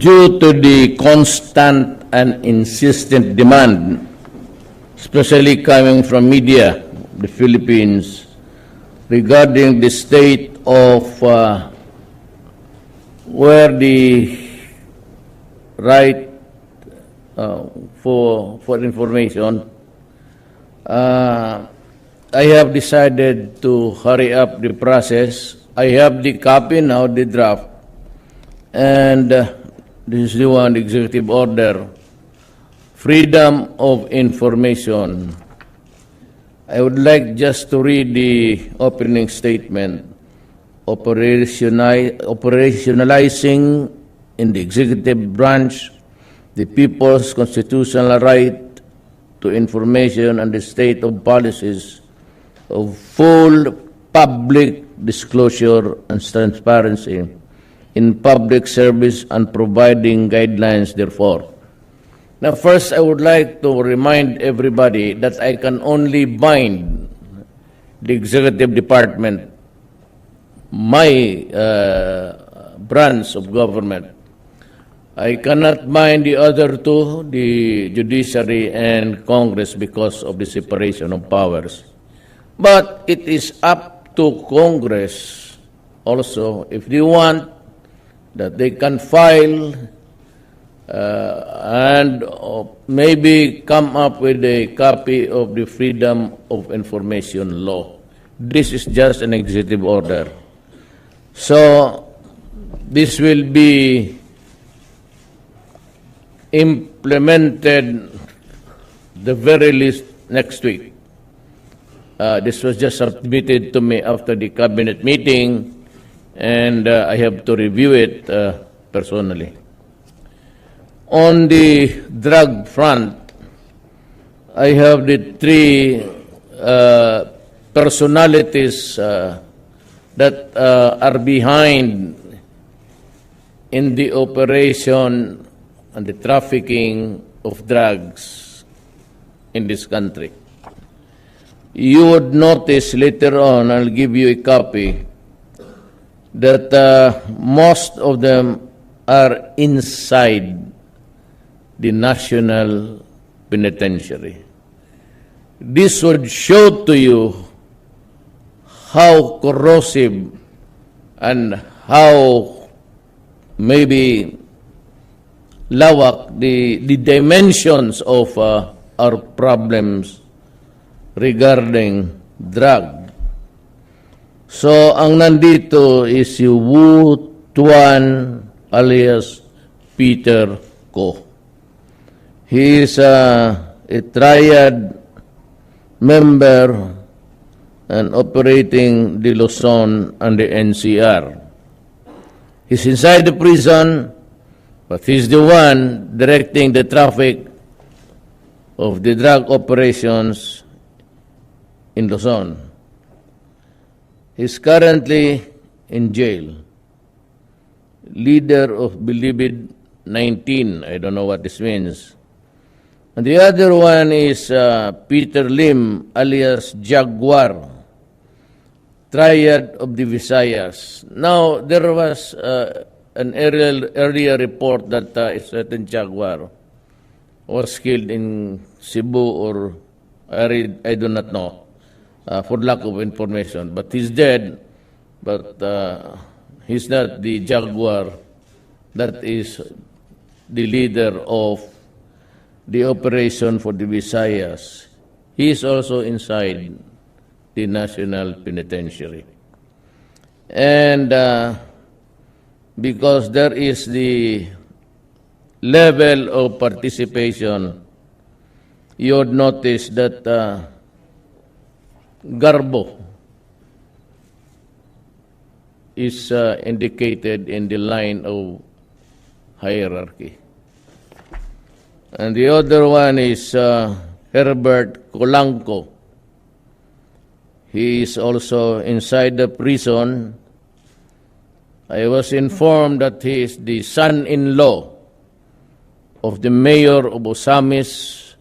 Due to the constant and insistent demand, especially coming from media, the Philippines, regarding the state of where the right for information, I have decided to hurry up the process. I have the copy now, the draft, and this is the one, executive order, freedom of information. I would like just to read the opening statement. Operationalizing in the executive branch the people's constitutional right to information and the state of policies of full public disclosure and transparency in public service and providing guidelines therefore. Now, first, I would like to remind everybody that I can only bind the executive department, my branch of government. I cannot bind the other two, the judiciary and Congress, because of the separation of powers. But it is up to Congress also, if they want, that they can file and maybe come up with a copy of the Freedom of Information Law. This is just an executive order. So this will be implemented the very least next week. This was just submitted to me after the cabinet meeting, and I have to review it personally. On the drug front, I have the three personalities that are behind in the operation and the trafficking of drugs in this country. You would notice later on, I'll give you a copy, that most of them are inside the National Penitentiary. This would show to you how corrosive and how maybe lawak the dimensions of our problems regarding drug. So, ang nandito is si Wu Tuan alias Peter Ko. He is a triad member and operating the Luzon and the NCR. He's inside the prison, but he's the one directing the traffic of the drug operations in Luzon. He's currently in jail. Leader of Bilibid 19. I don't know what this means. And the other one is Peter Lim, alias Jaguar, Triad of the Visayas. Now, there was an earlier report that a certain Jaguar was killed in Cebu, or I do not know. For lack of information, but he's dead, but he's not the Jaguar that is the leader of the operation for the Visayas. He is also inside the National Penitentiary. And because there is the level of participation, you would notice that Garbo is indicated in the line of hierarchy. And the other one is Herbert Colanco. He is also inside the prison. I was informed that he is the son-in-law of the mayor of Osamis,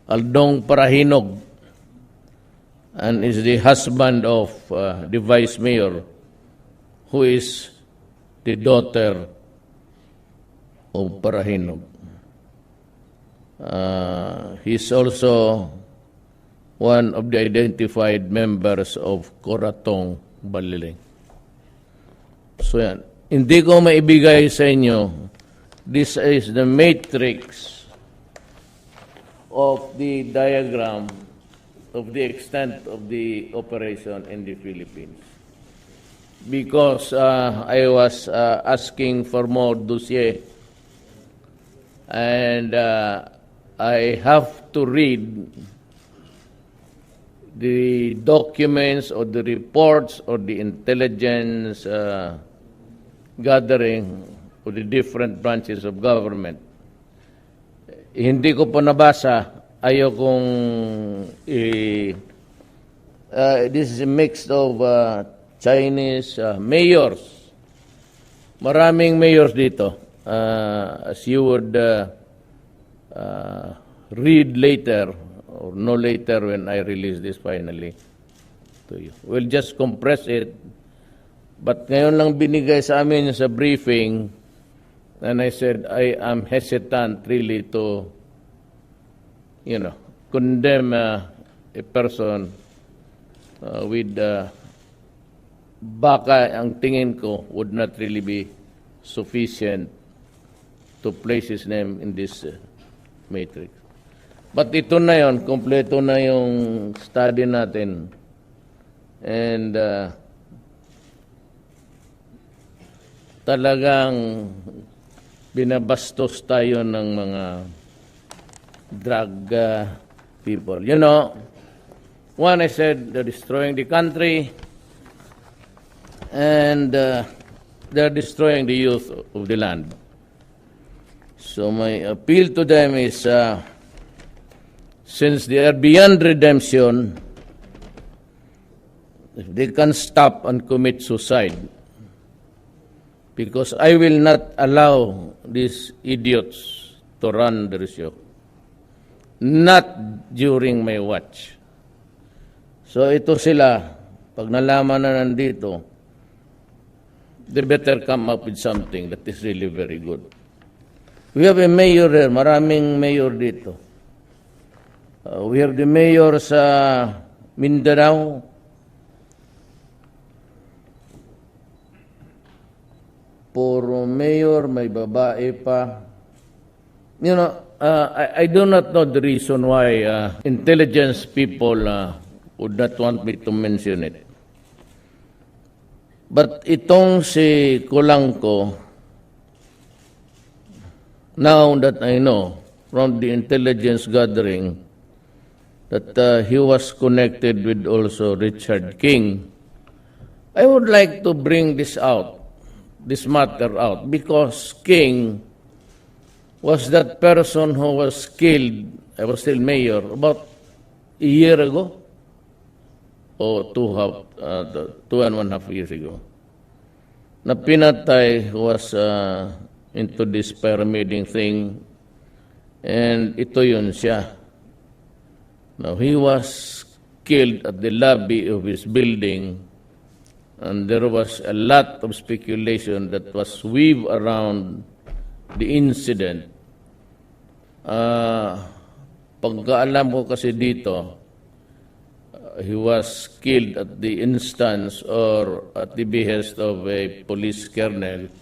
Aldong Parahinog, and is the husband of the vice mayor, who is the daughter of Parahinog. He is also one of the identified members of Coratong Baliling. So yan. Hindi ko maibigay sa inyo, this is the matrix of the diagram of the extent of the operation in the Philippines. Because I was asking for more dossier, and I have to read the documents or the reports or the intelligence gathering of the different branches of government. Hindi ko po nabasa. Ayaw kong this is a mix of Chinese mayors. Maraming mayors dito. As you would read later, or no later when I release this finally to you. We'll just compress it. But ngayon lang binigay sa amin sa briefing, and I said I am hesitant really to, condemn a person with baka ang tingin ko would not really be sufficient to place his name in this matrix. But ito na yon, kompleto na yung study natin. And talagang binabastos tayo ng mga drug people. One I said they're destroying the country, and they're destroying the youth of the land. So my appeal to them is, since they are beyond redemption, if they can stop and commit suicide, because I will not allow these idiots to run the show. Not during my watch. So ito sila, pag nalaman na nandito, they better come up with something that is really very good. We have a mayor there, maraming mayor dito. We have the mayor sa Mindanao. Puro mayor, may babae pa. I do not know the reason why intelligence people would not want me to mention it. But itong si Colanco, now that I know from the intelligence gathering that he was connected with also Richard King, I would like to bring this matter out, because King was that person who was killed. I was still mayor about a year ago, or 2.5 years ago, na pinatay, was into this pyramiding thing, and ito yun siya. Now, he was killed at the lobby of his building, and there was a lot of speculation that was weaved around the incident. Pagkaalam ko kasi dito, he was killed at the instance or at the behest of a police colonel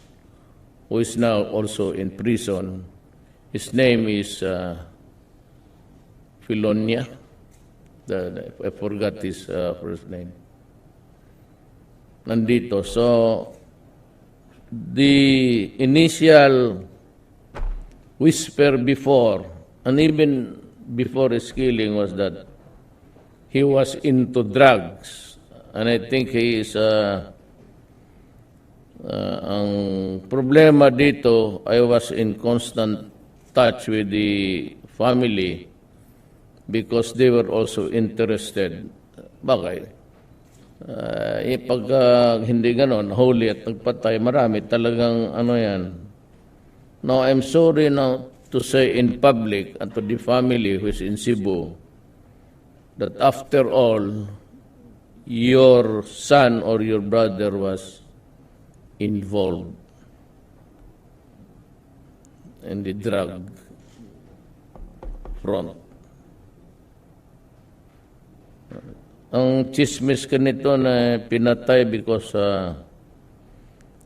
who is now also in prison. His name is Filonia. I forgot his first name. Nandito. So, the initial whisper before, and even before his killing, was that he was into drugs. And I think he is Ang problema dito, I was in constant touch with the family because they were also interested. Bakit? Pag hindi ganon, huli at nagpatay, marami talagang ano yan. Now, I'm sorry now to say in public and to the family who is in Cebu that after all, your son or your brother was involved in the drug front. Ang chismis ka nito na pinatay because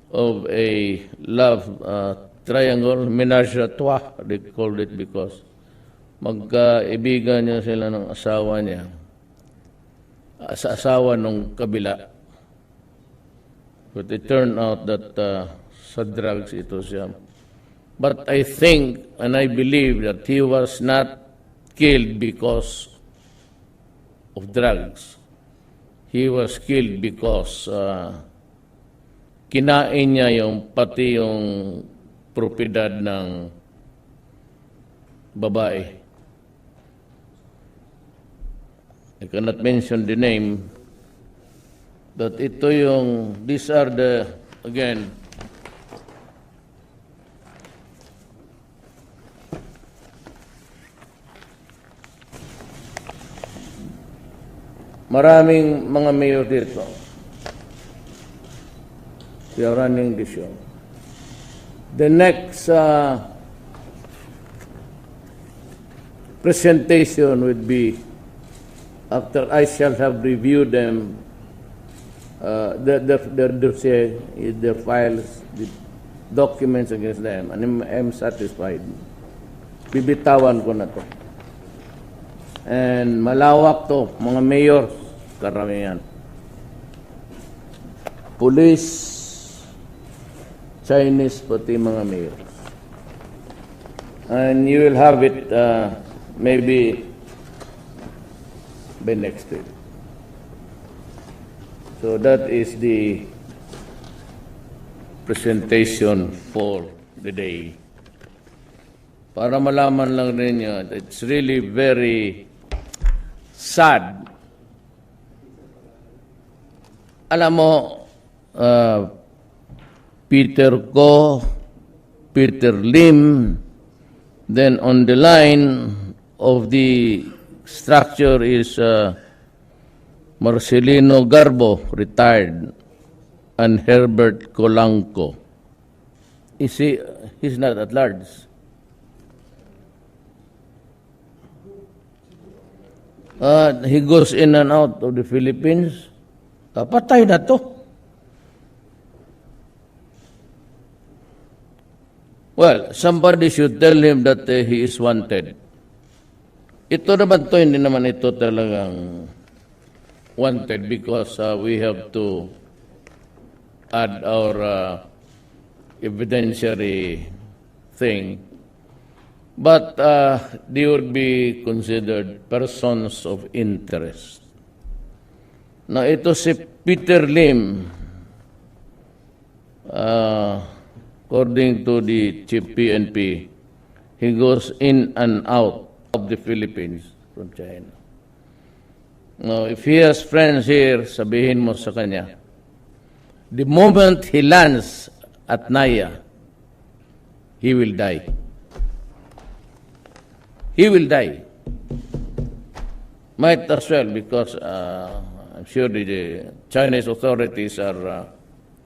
of a love triangle, menage a trois, they called it, because magkaibigan niya sila ng asawa niya, sa asawa nung kabila. But it turned out that sa drugs ito siya. But I think and I believe that he was not killed because of drugs. He was killed because kinain niya pati yung propiedad ng babae. I cannot mention the name, but ito these are the, again, maraming mga mayor dito. We are running the show. The next presentation would be after I shall have reviewed them, their dossier, their files, the documents against them, and I'm satisfied. Bibitawan ko na to. And malawak to, mga mayors, karamihan. Police, Chinese, pati mga mayors. And you will have it maybe by next week. So that is the presentation for the day. Para malaman lang ninyo, it's really very sad. Alam mo, Peter Ko, Peter Lim, then on the line of the structure is Marcelino Garbo, retired, and Herbert Colanco. He's not at large. He goes in and out of the Philippines. Patay na to. Well, somebody should tell him that he is wanted. Ito naman to, hindi naman ito talagang wanted because we have to add our evidentiary thing. But they would be considered persons of interest. Now, ito si Peter Lim, according to the chief PNP, he goes in and out of the Philippines from China. Now, if he has friends here, sabihin mo sa kanya, the moment he lands at Naya, he will die. He will die. Might as well, because I'm sure the Chinese authorities are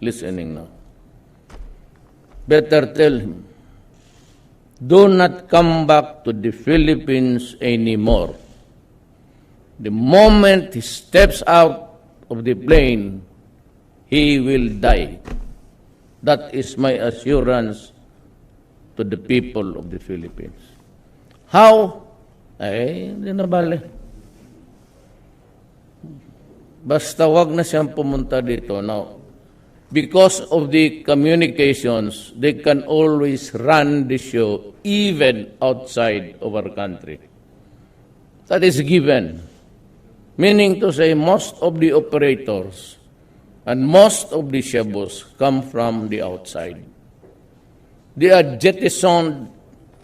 listening now. Better tell him, do not come back to the Philippines anymore. The moment he steps out of the plane, he will die. That is my assurance to the people of the Philippines. How? Ay, hindi na bale. Basta wag na siyang pumunta dito. Now, because of the communications, they can always run the show even outside of our country. That is given. Meaning to say, most of the operators And most of the shabos come from the outside. They are jettisoned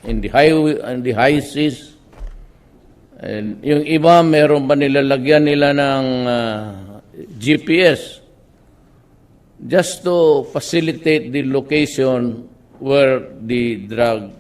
in the highway and the high seas. And yung iba, meron pa nilalagyan nila ng GPS just to facilitate the location where the drug